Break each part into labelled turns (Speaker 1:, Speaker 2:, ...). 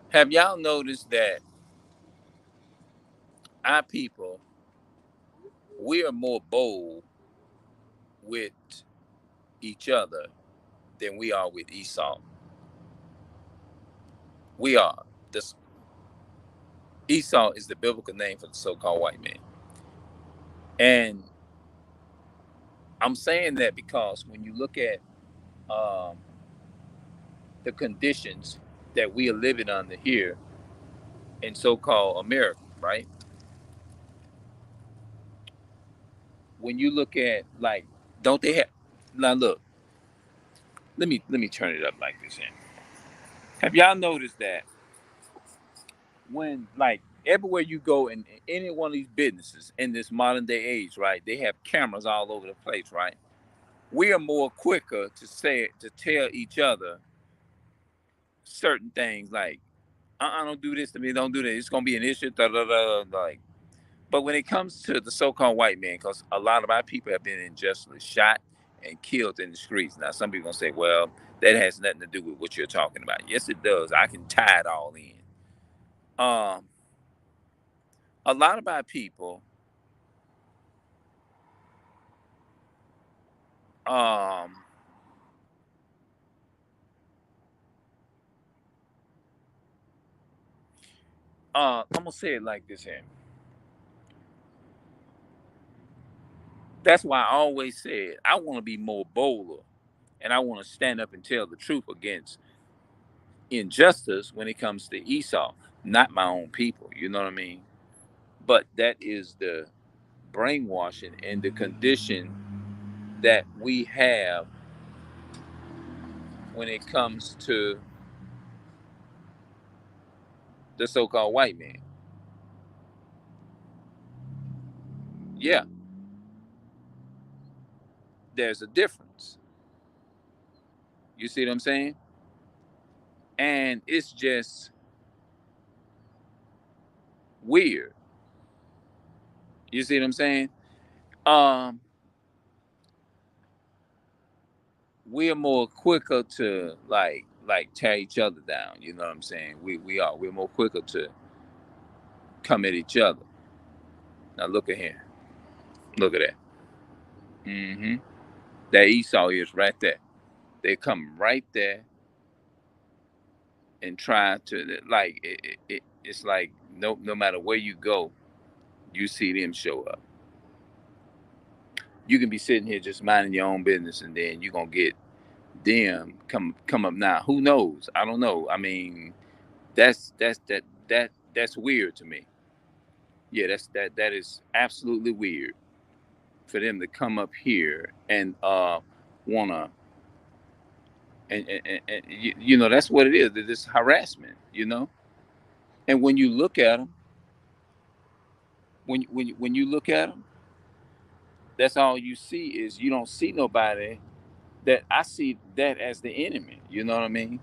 Speaker 1: Have y'all noticed that our people, we are more bold with each other than we are with Esau? We are. This Esau is the biblical name for the so-called white man. And I'm saying that because when you look at um, the conditions that we are living under here in so-called America, right? When you look at like, don't they have? Now look, let me turn it up like this. Here. Have y'all noticed that when like everywhere you go in any one of these businesses in this modern day age, right? They have cameras all over the place, right? We are more quicker to say to tell each other certain things like, don't do this to me, don't do that. It's gonna be an issue, da da da. Like, but when it comes to the so-called white man, because a lot of our people have been unjustly shot and killed in the streets. Now, some people gonna say, well, that has nothing to do with what you're talking about. Yes, it does. I can tie it all in. Um, a lot of our people, um, I'm gonna say it like this here. That's why I always said I want to be more bolder, and I want to stand up and tell the truth against injustice when it comes to Esau, not my own people. You know what I mean? But that is the brainwashing and the condition that we have when it comes to the so-called white man. Yeah, there's a difference. You see what I'm saying? And it's just weird. You see what I'm saying? Um, we're more quicker to like tear each other down. You know what I'm saying? We are. We're more quicker to come at each other. Now look at here. Look at that. Mm-hmm. That Esau is right there. They come right there and try to like it's like no matter where you go, you see them show up. You can be sitting here just minding your own business, and then you're gonna get them come up now. Who knows? I don't know. I mean, that's weird to me. Yeah, that is absolutely weird for them to come up here and wanna and you know that's what it is. This harassment, you know. And when you look at them, when you look at them, that's all you see is you don't see nobody that I see that as the enemy. You know what I mean?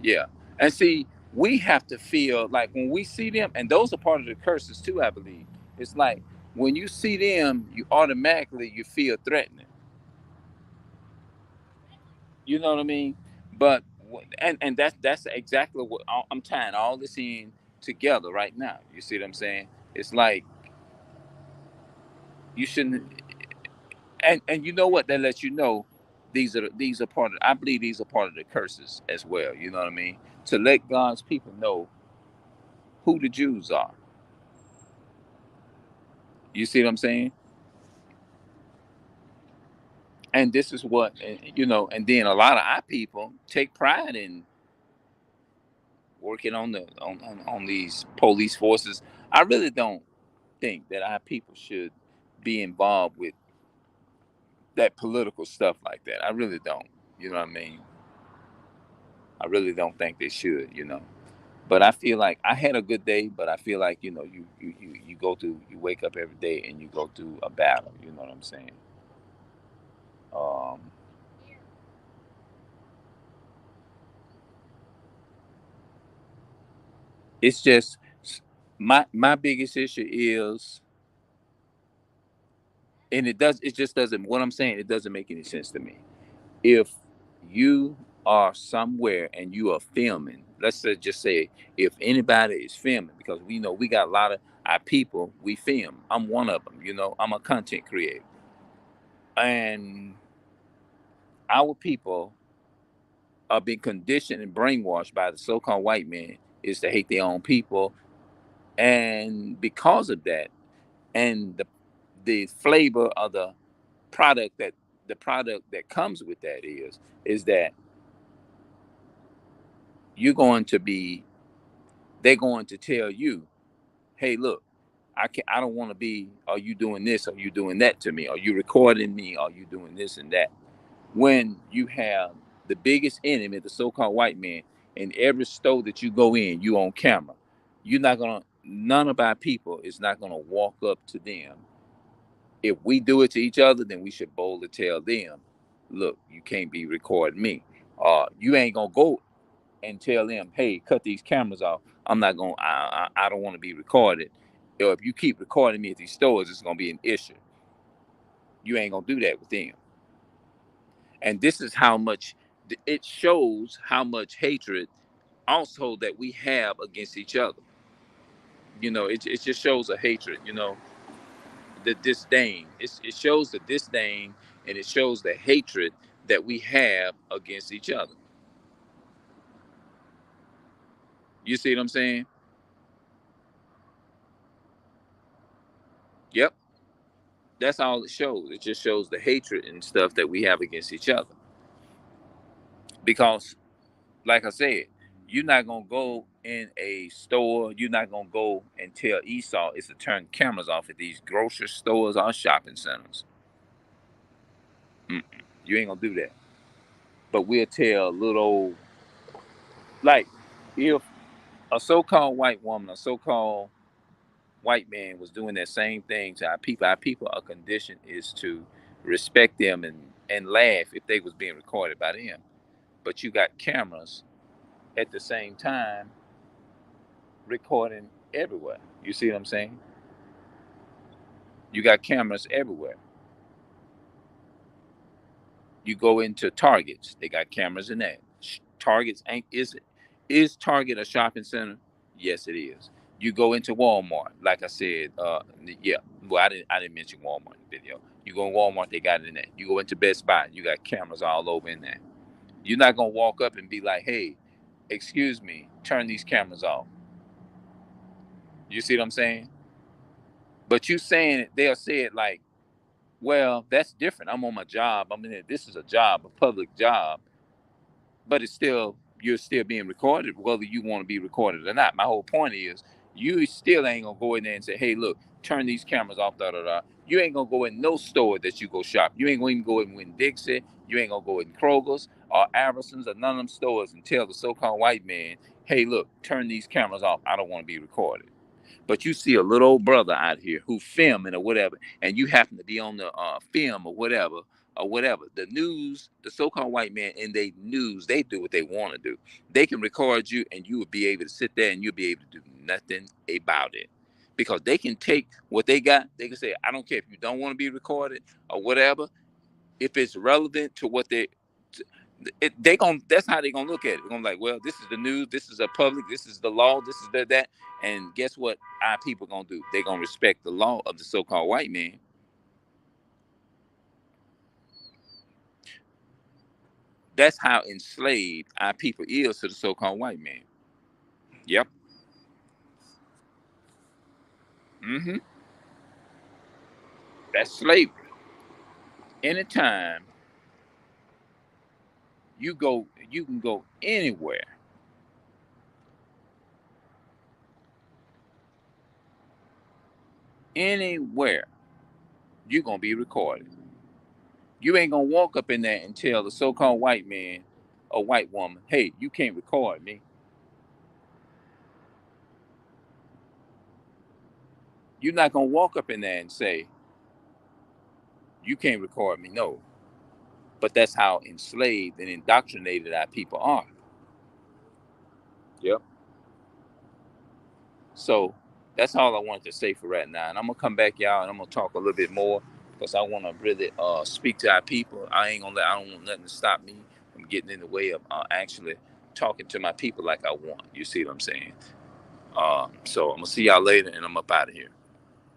Speaker 1: Yeah. And see, we have to feel like when we see them, and those are part of the curses too, I believe. It's like when you see them, you automatically you feel threatening. You know what I mean? But and that's exactly what I'm tying all this in together right now. You see what I'm saying? It's like you shouldn't, and you know what? That lets you know these are part of. I believe these are part of the curses as well. You know what I mean? To let God's people know who the Jews are. You see what I'm saying? And this is what you know. And then a lot of our people take pride in working on on these police forces. I really don't think that our people should be involved with that political stuff like that. I really don't. You know what I mean? I really don't think they should. You know. But I feel like I had a good day. But I feel like you know you go through you wake up every day and you go through a battle. You know what I'm saying? Um, it's just my biggest issue is, and it just doesn't. What I'm saying, it doesn't make any sense to me. If you are somewhere and you are filming, just say if anybody is filming, because we know we got a lot of our people, we film. I'm one of them, I'm a content creator. And our people are being conditioned and brainwashed by the so-called white man is to hate their own people. And because of that, and the flavor of the product that comes with that is that you're going to be they're going to tell you, hey, look, I don't want to be, are you doing this, are you doing that to me, are you recording me, are you doing this and that, when you have the biggest enemy, the so-called white man, in every store that you go in, you on camera. You're not gonna None of our people is not gonna walk up to them. If we do it to each other, then we should boldly tell them, look, you can't be recording me. You ain't gonna go and tell them, hey, cut these cameras off. I'm not gonna I don't want to be recorded. Or if you keep recording me at these stores, it's gonna be an issue. You ain't gonna do that with them. And this is how much it shows how much hatred also that we have against each other. It just shows a hatred, the disdain. It shows the disdain, and it shows the hatred that we have against each other. You see what I'm saying? Yep. That's all it shows. It just shows the hatred and stuff that we have against each other. Because, like I said, you're not gonna go in a store. You're not gonna go and tell Esau is to turn cameras off at these grocery stores or shopping centers. Mm-mm. You ain't gonna do that. But we'll tell little, like, if a so-called white woman, a so-called white man was doing that same thing to our people are conditioned is to respect them and laugh if they was being recorded by them. But you got cameras at the same time recording everywhere. You see what I'm saying? You got cameras everywhere. You go into Targets, they got cameras in that. Targets ain't is Target a shopping center? Yes, it is. You go into Walmart, like I said, yeah. Well, I didn't mention Walmart in the video. You go in Walmart, they got it in there. You go into Best Buy, you got cameras all over in there. You're not gonna walk up and be like, hey, excuse me, turn these cameras off. You see what I'm saying? But you saying it, they'll say it like, well, that's different. I'm on my job. I mean, this is a job, a public job, but it's still, you're still being recorded, whether you want to be recorded or not. My whole point is, you still ain't gonna go in there and say, hey, look, turn these cameras off, da da da. You ain't gonna go in no store that you go shop. You ain't gonna even go in Winn-Dixie. You ain't gonna go in Kroger's or Albertsons or none of them stores and tell the so-called white man, hey, look, turn these cameras off. I don't want to be recorded. But you see a little old brother out here who filming or whatever, and you happen to be on the film or whatever. The news, the so-called white man in they news, they do what they want to do. They can record you, and you will be able to sit there, and you'll be able to do nothing about it, because they can take what they got. They can say, I don't care if you don't want to be recorded or whatever. If it's relevant to what they gon' that's how they gonna look at it. They're gonna be like, well, this is the news, this is a public, this is the law, this is that. And guess what our people gonna do? They gonna respect the law of the so-called white man. That's how enslaved our people is to the so-called white man. Yep. Mm-hmm. That's slavery. Anytime you can go anywhere, you're gonna be recorded. You ain't gonna walk up in there and tell the so-called white man or white woman, hey, you can't record me. You're not gonna walk up in there and say, you can't record me. No. But that's how enslaved and indoctrinated our people are. Yep. So that's all I wanted to say for right now. And I'm gonna come back, y'all, and I'm gonna talk a little bit more because I want to really speak to our people. I don't want nothing to stop me I'm getting in the way of actually talking to my people like I want. You see what I'm saying? So I'm gonna see y'all later, and I'm up out of here.